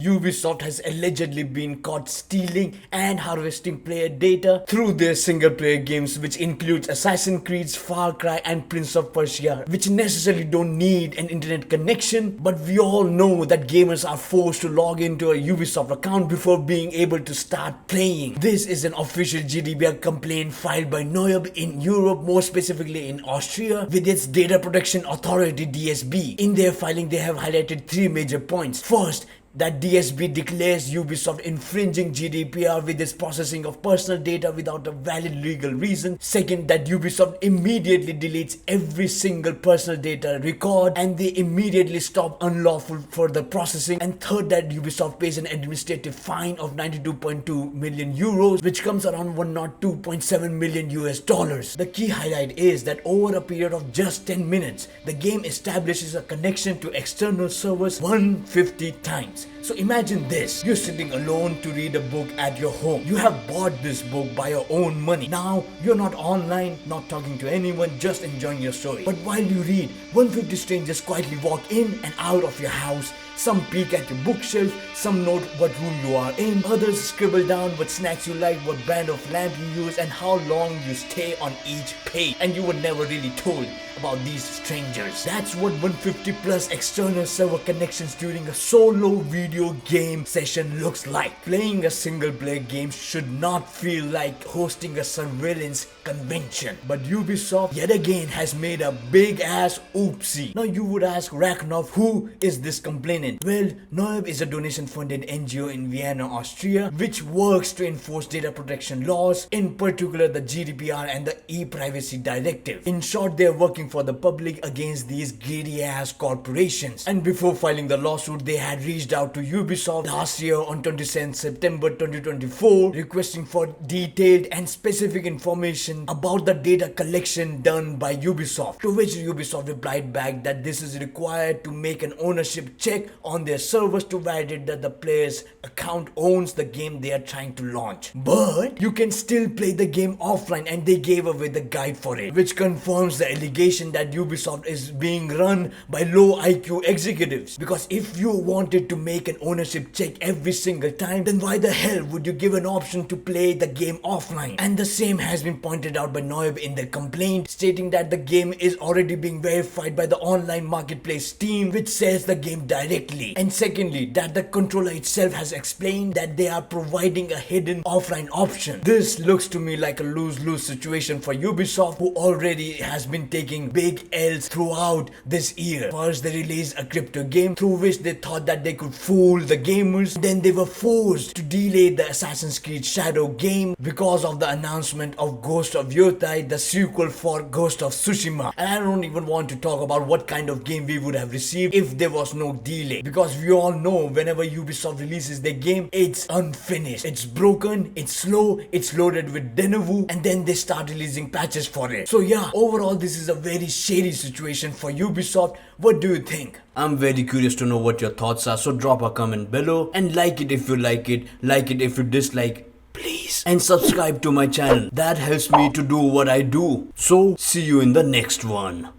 Ubisoft has allegedly been caught stealing and harvesting player data through their single player games, which includes Assassin's Creed, Far Cry and Prince of Persia, which necessarily don't need an internet connection, but we all know that gamers are forced to log into a Ubisoft account before being able to start playing. This is an official GDPR complaint filed by Noyb in Europe, more specifically in Austria, with its data protection authority DSB. In their filing, they have highlighted three major points. First, that DSB declares Ubisoft infringing GDPR with its processing of personal data without a valid legal reason. Second, that Ubisoft immediately deletes every single personal data record and they immediately stop unlawful further processing. And third, that Ubisoft pays an administrative fine of 92.2 million euros, which comes around 102.7 million US dollars. The key highlight is that over a period of just 10 minutes, the game establishes a connection to external servers 150 times. So imagine this, you're sitting alone to read a book at your home. You have bought this book by your own money. Now, you're not online, not talking to anyone, just enjoying your story. But while you read, 150 strangers quietly walk in and out of your house. Some peek at your bookshelf, some note what room you are in, others scribble down what snacks you like, what brand of lamp you use and how long you stay on each page. And you were never really told about these strangers. That's what 150 plus external server connections during a solo video game session looks like. Playing a single player game should not feel like hosting a surveillance convention. But Ubisoft yet again has made a big ass oopsie. Now you would ask Ragnov, who is this complainant? Well, Noyb is a donation funded NGO in Vienna, Austria, which works to enforce data protection laws, in particular the GDPR and the e-privacy directive. In short, they are working for the public against these greedy ass corporations. And before filing the lawsuit, they had reached out to Ubisoft last year on 27 September 2024 requesting for detailed and specific information about the data collection done by Ubisoft, to which Ubisoft replied back that this is required to make an ownership check on their servers to validate that the player's account owns the game they are trying to launch. But you can still play the game offline, and they gave away the guide for it, which confirms the allegation that Ubisoft is being run by low IQ executives. Because if you wanted to make an ownership check every single time, then why the hell would you give an option to play the game offline? And the same has been pointed out by Noyb in their complaint, stating that the game is already being verified by the online marketplace Steam, which sells the game directly. And secondly, that the controller itself has explained that they are providing a hidden offline option. This looks to me like a lose-lose situation for Ubisoft, who already has been taking big L's throughout this year. First, they released a crypto game through which they thought that they could fool the gamers. Then they were forced to delay the Assassin's Creed Shadow game because of the announcement of Ghost of Yotai, the sequel for Ghost of Tsushima. And I don't even want to talk about what kind of game we would have received if there was no delay, because we all know whenever Ubisoft releases their game, it's unfinished, it's broken, it's slow, it's loaded with denevu, and then they start releasing patches for it. So yeah, overall this is a very shady situation for Ubisoft. What do you think? I'm very curious to know what your thoughts are, so drop a comment below and like it if you like it if you dislike, please, and subscribe to my channel. That helps me to do what I do. So see you in the next one.